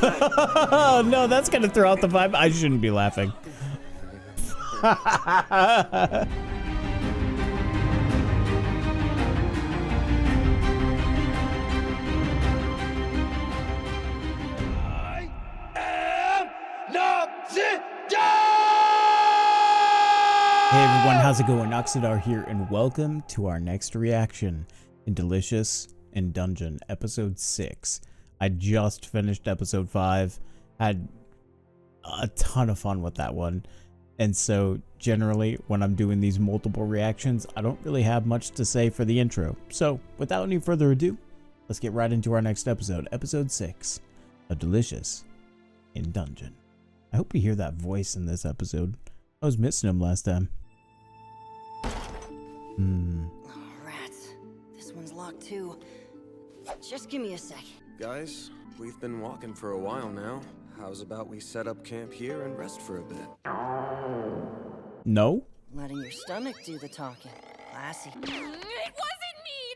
Oh no, that's gonna throw out the vibe. I shouldn't be laughing. I am Noxiddar! Hey everyone, how's it going? Noxiddar here, and welcome to our next reaction in Delicious in Dungeon, episode 6. I just finished episode 5, had a ton of fun with that one, and so generally when I'm doing these multiple reactions, I don't really have much to say for the intro. So without any further ado, let's get right into our next episode, episode 6 of Delicious in Dungeon. I hope you hear that voice in this episode. I was missing him last time. Oh, rats. This one's locked too. Just give me a sec. Guys, we've been walking for a while now. How's about we set up camp here and rest for a bit? No? Letting your stomach do the talking. Classy. It wasn't me,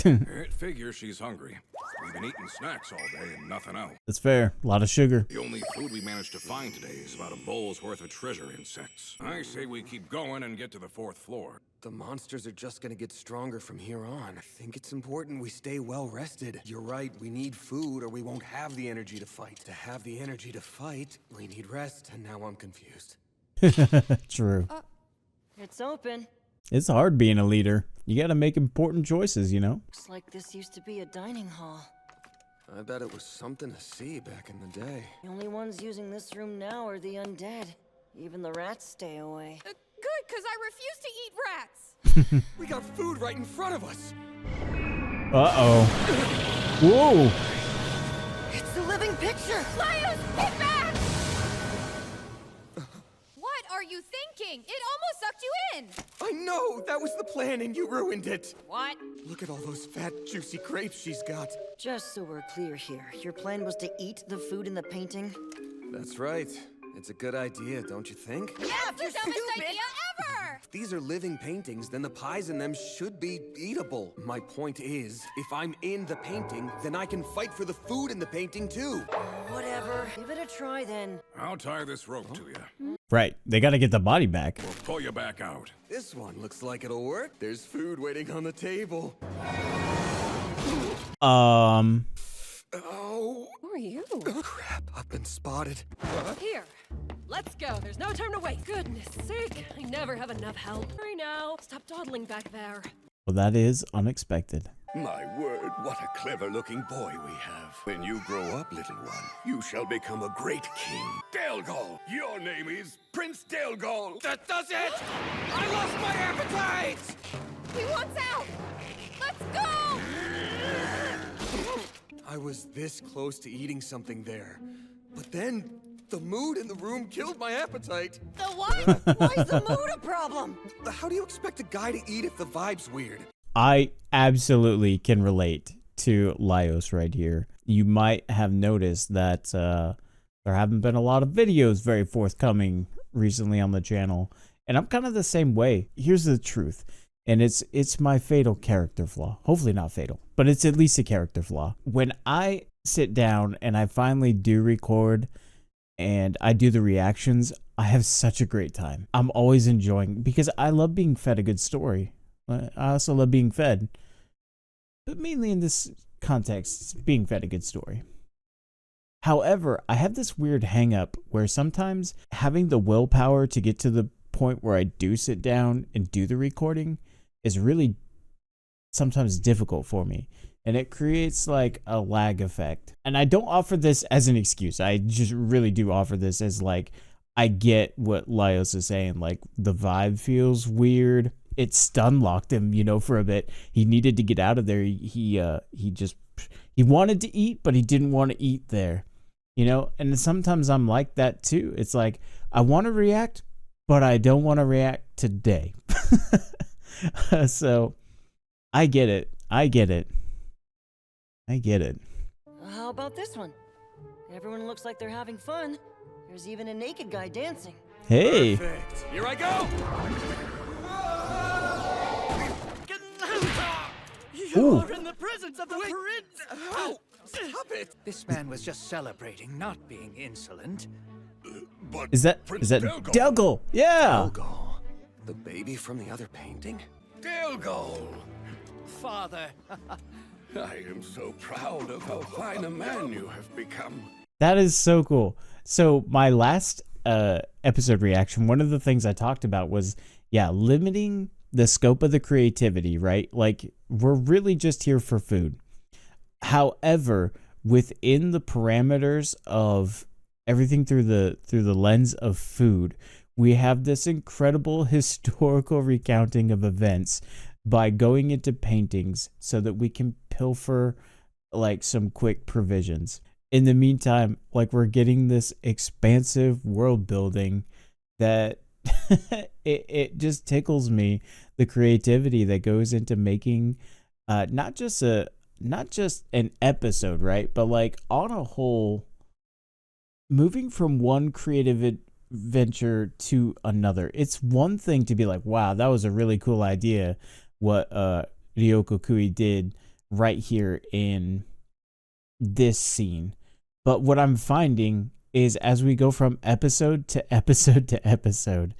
darn it! It figures she's hungry. We've been eating snacks all day and nothing else. That's fair. A lot of sugar. The only food we managed to find today is about a bowl's worth of treasure insects. I say we keep going and get to the 4th floor. The monsters are just gonna get stronger from here on. I think it's important we stay well rested. You're right, we need food or we won't have the energy to fight. To have the energy to fight, we need rest, and now I'm confused. True. It's open. It's hard being a leader. You gotta make important choices, you know? Looks like this used to be a dining hall. I bet it was something to see back in the day. The only ones using this room now are the undead. Even the rats stay away. Good, because I refuse to eat rats. We got food right in front of us! Uh-oh. Whoa! It's a living picture! Laios, get back! What are you thinking? It almost sucked you in. I know! That was the plan and you ruined it! What? Look at all those fat, juicy grapes she's got. Just so we're clear here, your plan was to eat the food in the painting? That's right. It's a good idea, don't you think? That's the dumbest idea ever! If these are living paintings, then the pies in them should be eatable. My point is, if I'm in the painting, then I can fight for the food in the painting too. Whatever. Give it a try then. I'll tie this rope to you. Right, they gotta get the body back. We'll pull you back out. This one looks like it'll work. There's food waiting on the table. Oh. Who are you? Crap, I've been spotted. Here, let's go. There's no time to wait. Goodness sake, I never have enough help. Hurry now. Stop dawdling back there. Well, that is unexpected. My word, what a clever-looking boy we have. When you grow up, little one, you shall become a great king. Delgol! Your name is Prince Delgol! That does it! I lost my appetite! He wants out. Let's go. I was this close to eating something there. But then, the mood in the room killed my appetite. The what? Why is the mood a problem? How do you expect a guy to eat if the vibe's weird? I absolutely can relate to Laios right here. You might have noticed that there haven't been a lot of videos very forthcoming recently on the channel, and I'm kind of the same way. Here's the truth, and it's my fatal character flaw. Hopefully not fatal, but it's at least a character flaw. When I sit down and I finally do record and I do the reactions, I have such a great time. I'm always enjoying, because I love being fed a good story. I also love being fed, but mainly in this context, it's being fed a good story. However, I have this weird hang up where sometimes having the willpower to get to the point where I do sit down and do the recording is really sometimes difficult for me. And it creates like a lag effect. And I don't offer this as an excuse. I just really do offer this as like, I get what Laios is saying. Like, the vibe feels weird. It stun locked him, you know, for a bit. He needed to get out of there. He wanted to eat, but he didn't want to eat there, you know. And sometimes I'm like that too. It's like, I want to react, but I don't want to react today. So I get it. I get it. How about this one? Everyone looks like they're having fun. There's even a naked guy dancing. Hey. Perfect. Here I go! Ooh. You're in the presence of the prince! How stop it! This man was just celebrating, not being insolent. But Is that Delgol? Yeah. Delgol. The baby from the other painting? Delgol! Father. I am so proud of how fine a man you have become. That is so cool. So my last episode reaction, one of the things I talked about was, yeah, limiting the scope of the creativity, right? Like, we're really just here for food. However, within the parameters of everything through the lens of food, we have this incredible historical recounting of events by going into paintings so that we can pilfer like some quick provisions. In the meantime, like, we're getting this expansive world building that it just tickles me, the creativity that goes into making not just an episode, right? But like on a whole, moving from one creative adventure to another. It's one thing to be like, wow, that was a really cool idea what Ryoko Kui did right here in this scene. But what I'm finding is as we go from episode to episode to episode,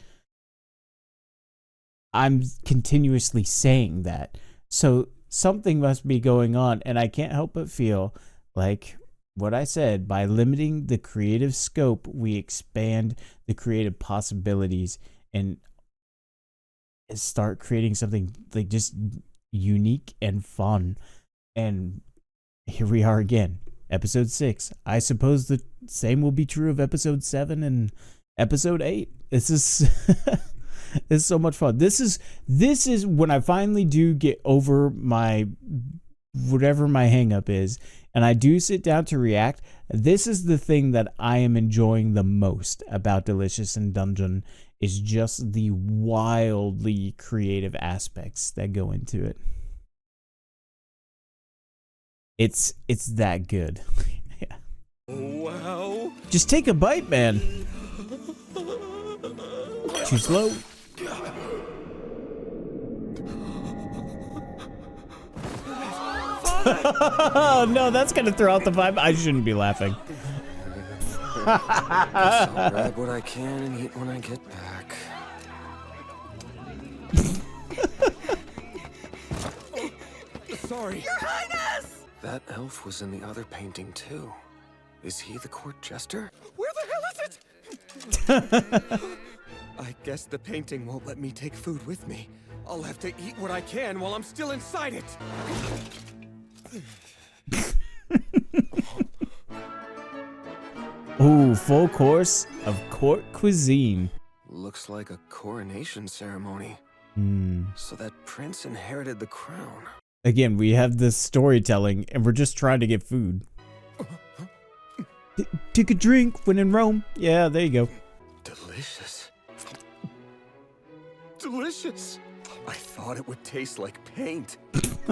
I'm continuously saying that. So something must be going on, and I can't help but feel like what I said, by limiting the creative scope, we expand the creative possibilities and start creating something like just unique and fun. And here we are again, episode 6. I suppose the same will be true of episode 7 and episode 8. This is it's so much fun. This is when I finally do get over my whatever my hang up is, and I do sit down to react. This is the thing that I am enjoying the most about Delicious in Dungeon, is just the wildly creative aspects that go into it. It's that good. Yeah. Wow. Just take a bite, man. Too slow. No, that's gonna throw out the vibe. I shouldn't be laughing. I'll grab what I can and eat when I get back. Sorry. Your Highness! That elf was in the other painting too. Is he the court jester? Where the hell is it? I guess the painting won't let me take food with me. I'll have to eat what I can while I'm still inside it. Ooh, full course of court cuisine. Looks like a coronation ceremony. So that prince inherited the crown. Again, we have this storytelling, and we're just trying to get food. Take a drink when in Rome. Yeah, there you go. Delicious. Delicious. I thought it would taste like paint.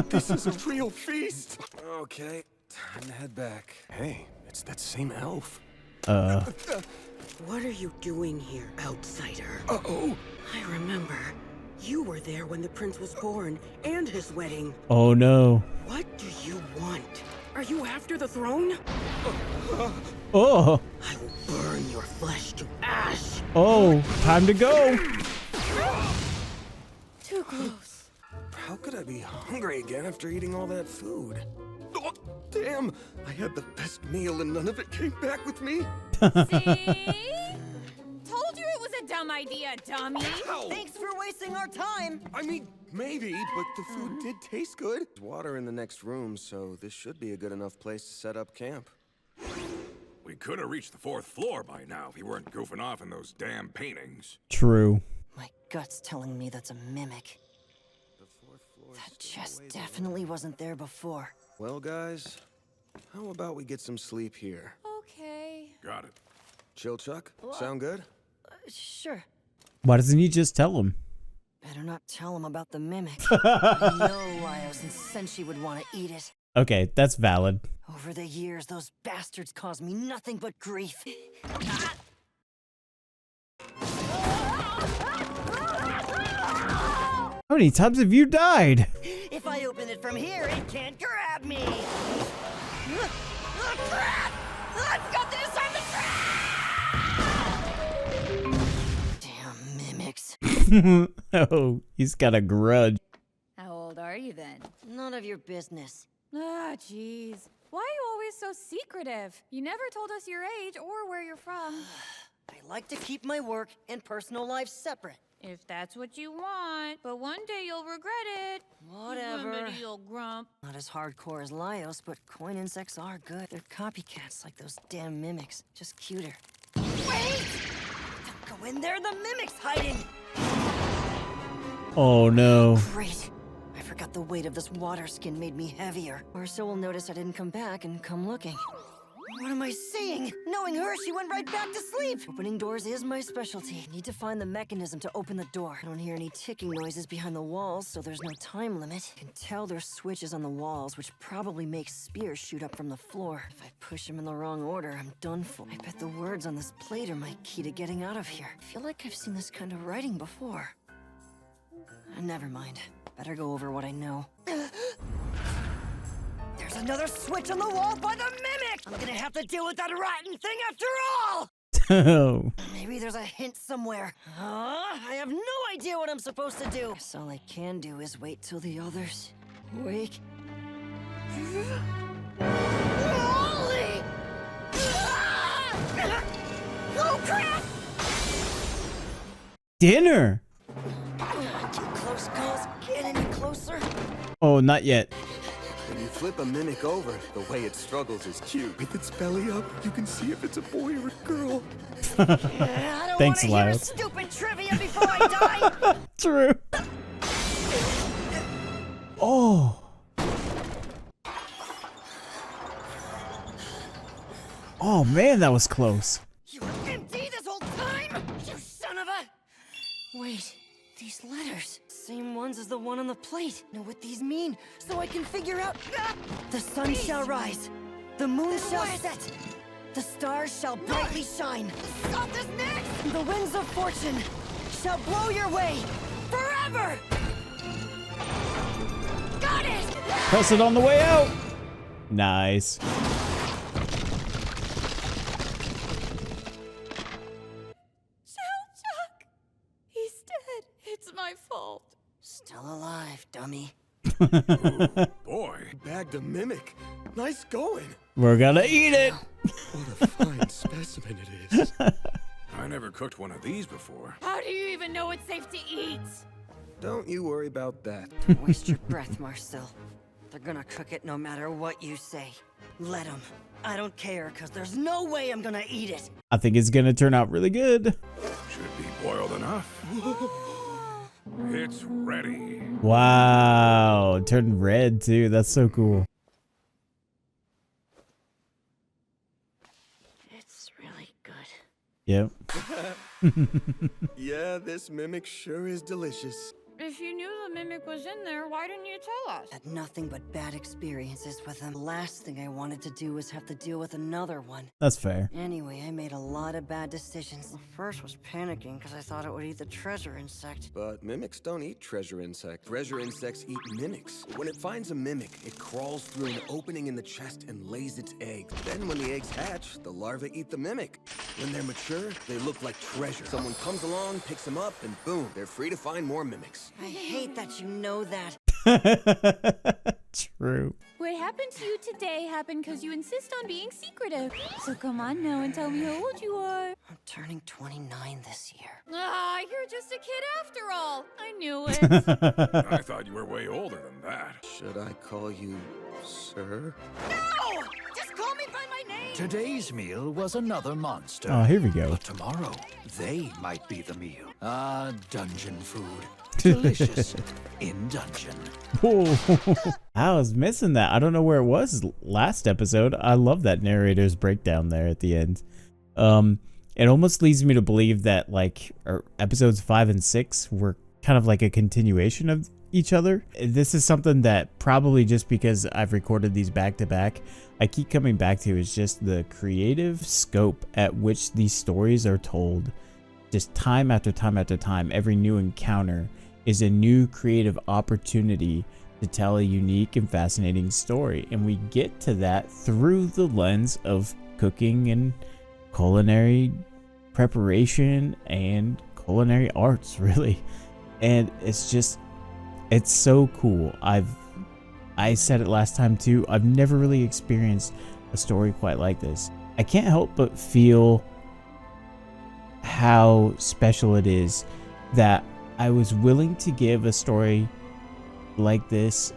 This is a real feast. Okay, time to head back. Hey, it's that same elf. What are you doing here, outsider? Uh-oh. I remember. You were there when the prince was born, and his wedding. Oh no. What do you want? Are you after the throne? Oh. I will burn your flesh to ash. Oh, time to go. Too close. How could I be hungry again after eating all that food? Oh, damn! I had the best meal and none of it came back with me. See? Told you it was a dumb idea, dummy. Ow. Thanks for wasting our time. I mean, maybe, but the food did taste good. There's water in the next room, so this should be a good enough place to set up camp. We could have reached the 4th floor by now if you weren't goofing off in those damn paintings. True. My gut's telling me that's a mimic. The 4th floor. That chest definitely wasn't there before. Well, guys, how about we get some sleep here? Okay. Got it. Chilchuk, sound good? Sure. Why doesn't he just tell him? Better not tell him about the mimic. I know Laios and Senshi would want to eat it. Okay, that's valid. Over the years, those bastards caused me nothing but grief. How many times have you died? If I open it from here, it can't grab me. Oh, he's got a grudge. How old are you then? None of your business. Ah, jeez. Why are you always so secretive? You never told us your age or where you're from. I like to keep my work and personal lives separate. If that's what you want, but one day you'll regret it. Whatever. Remember, you'll grump. Not as hardcore as Laios, but coin insects are good. They're copycats like those damn mimics, just cuter. Wait! Don't go in there, the mimic's hiding! Oh no. Great. I forgot the weight of this water skin made me heavier. Marcel will notice I didn't come back and come looking. What am I saying? Knowing her, she went right back to sleep. Opening doors is my specialty. Need to find the mechanism to open the door. I don't hear any ticking noises behind the walls, so there's no time limit. I can tell there's switches on the walls, which probably makes spears shoot up from the floor. If I push them in the wrong order, I'm done for. I bet the words on this plate are my key to getting out of here. I feel like I've seen this kind of writing before. Never mind. Better go over what I know. There's another switch on the wall by the mimic! I'm gonna have to deal with that rotten thing after all! Oh. Maybe there's a hint somewhere. I have no idea what I'm supposed to do. Guess all I can do is wait till the others wake. Holy! Oh crap! Dinner. Too close calls get any closer. Oh, not yet. When you flip a mimic over, the way it struggles is cute. With its belly up, you can see if it's a boy or a girl. I don't Thanks, wanna hear Laios. stupid trivia before I die. True. Oh. Oh man, that was close. You were empty this whole time? You son of a... Wait, these letters. Same ones as the one on the plate. Know what these mean, so I can figure out... The sun shall rise. The moon shall set. The stars shall brightly shine. Stop this next! The winds of fortune shall blow your way forever! Got it! Press it on the way out. Nice. Chilchuk! He's dead. It's my fault. Still alive, dummy. Boy. Bagged a mimic. Nice going. We're gonna eat it. What a fine specimen it is. I never cooked one of these before. How do you even know it's safe to eat? Don't you worry about that. Don't waste your breath, Marcel. They're gonna cook it no matter what you say. Let them. I don't care, because there's no way I'm gonna eat it. I think it's gonna turn out really good. Should be boiled enough. It's ready. Wow, it turned red too. That's so cool. It's really good. Yep. Yeah, this mimic sure is delicious. If you knew the mimic was in there, why didn't you tell us? Had nothing but bad experiences with them. The last thing I wanted to do was have to deal with another one. That's fair. Anyway, I made a lot of bad decisions. The first was panicking because I thought it would eat the treasure insect. But mimics don't eat treasure insects. Treasure insects eat mimics. When it finds a mimic, it crawls through an opening in the chest and lays its eggs. Then when the eggs hatch, the larvae eat the mimic. When they're mature, they look like treasure. Someone comes along, picks them up, and boom, they're free to find more mimics. I hate that you know that. True. What happened to you today happened because you insist on being secretive. So come on now and tell me how old you are. I'm turning 29 this year. Ah, you're just a kid after all. I knew it. I thought you were way older than that. Should I call you sir? No! Just call me by my name! Today's meal was another monster. Oh, here we go. But tomorrow, they might be the meal. Ah, dungeon food. Delicious in dungeon. Whoa. I was missing that. I don't know where it was last episode. I love that narrator's breakdown there at the end. It almost leads me to believe that like episodes 5 and 6 were kind of like a continuation of each other. This is something that probably just because I've recorded these back to back, I keep coming back to is just the creative scope at which these stories are told. Just time after time after time, every new encounter is a new creative opportunity to tell a unique and fascinating story. And we get to that through the lens of cooking and culinary preparation and culinary arts, really. And it's so cool. I said it last time too, I've never really experienced a story quite like this. I can't help but feel how special it is that I was willing to give a story like this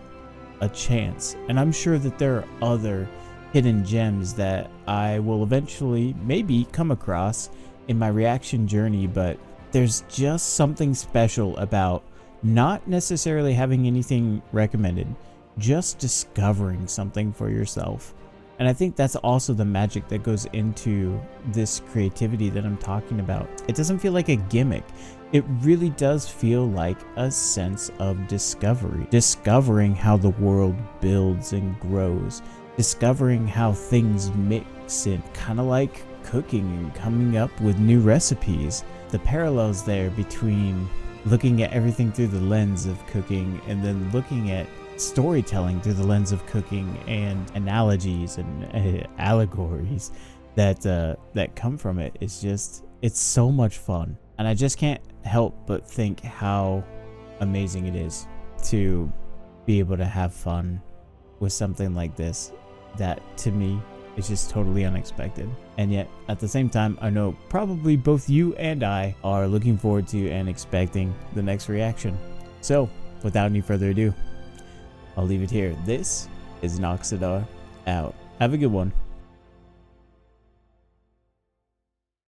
a chance. And I'm sure that there are other hidden gems that I will eventually maybe come across in my reaction journey, but there's just something special about not necessarily having anything recommended, just discovering something for yourself. And I think that's also the magic that goes into this creativity that I'm talking about. It doesn't feel like a gimmick. It really does feel like a sense of discovery. Discovering how the world builds and grows. Discovering how things mix in, kind of like cooking and coming up with new recipes. The parallels there between looking at everything through the lens of cooking and then looking at storytelling through the lens of cooking, and analogies and allegories that come from it. It's so much fun, and I just can't help but think how amazing it is to be able to have fun with something like this that to me is just totally unexpected. And yet at the same time, I know probably both you and I are looking forward to and expecting the next reaction. So without any further ado, I'll leave it here. This is Noxiddar out. Have a good one.